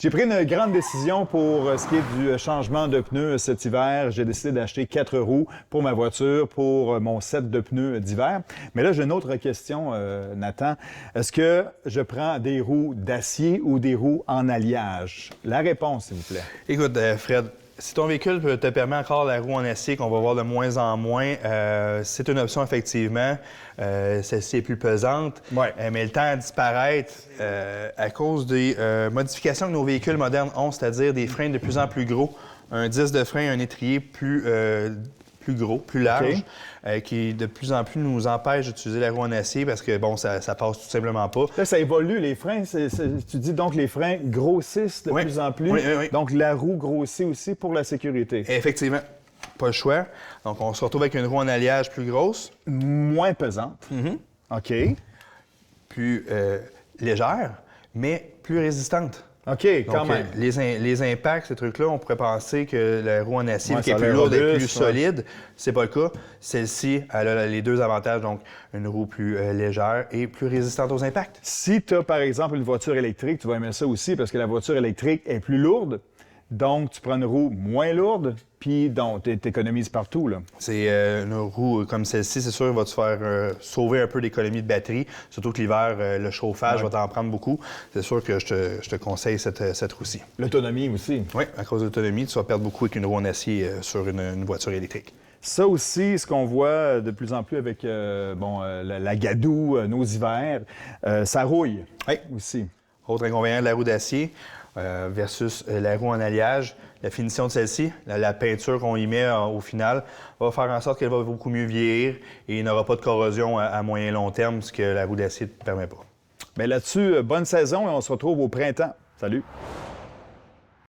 J'ai pris une grande décision pour ce qui est du changement de pneus cet hiver. J'ai décidé d'acheter 4 roues pour ma voiture, pour mon set de pneus d'hiver. Mais là, j'ai une autre question, Nathan. Est-ce que je prends des roues d'acier ou des roues en alliage? La réponse, s'il vous plaît. Écoute, Fred, si ton véhicule te permet encore la roue en acier, qu'on va voir de moins en moins, c'est une option effectivement. Celle-ci est plus pesante, Ouais. mais elle tend à disparaître à cause des modifications que nos véhicules modernes ont, c'est-à-dire des freins de plus en plus gros, un disque de frein, un étrier plus gros, plus large, qui de plus en plus nous empêche d'utiliser la roue en acier parce que, bon, ça passe tout simplement pas. Là, ça évolue, les freins. Tu dis donc les freins grossissent de plus en plus. Oui, oui, oui. Donc, la roue grossit aussi pour la sécurité. Effectivement, pas le choix. Donc, on se retrouve avec une roue en alliage plus grosse. Moins pesante. OK. Plus légère, mais plus résistante. OK, quand Donc, même. les impacts, ces trucs-là, on pourrait penser que la roue en acier, Ouais, qui est ça a plus l'air lourde et robuste, plus ouais. solide, c'est pas le cas. Celle-ci, elle a les deux avantages, donc une roue plus légère et plus résistante aux impacts. Si tu as, par exemple, une voiture électrique, tu vas aimer ça aussi parce que la voiture électrique est plus lourde. Donc, tu prends une roue moins lourde, puis donc, tu économises partout, là. C'est une roue comme celle-ci, c'est sûr, va te faire sauver un peu d'économie de batterie, surtout que l'hiver, le chauffage va t'en prendre beaucoup. C'est sûr que je te conseille cette roue-ci. L'autonomie aussi. Oui, à cause de l'autonomie, tu vas perdre beaucoup avec une roue en acier sur une voiture électrique. Ça aussi, ce qu'on voit de plus en plus avec la gadoue, nos hivers, ça rouille Oui. aussi. Autre inconvénient de la roue d'acier versus la roue en alliage, la finition de celle-ci, la peinture qu'on y met au final, va faire en sorte qu'elle va beaucoup mieux vieillir et il n'aura pas de corrosion à moyen et long terme, ce que la roue d'acier ne permet pas. Mais là-dessus, bonne saison et on se retrouve au printemps. Salut!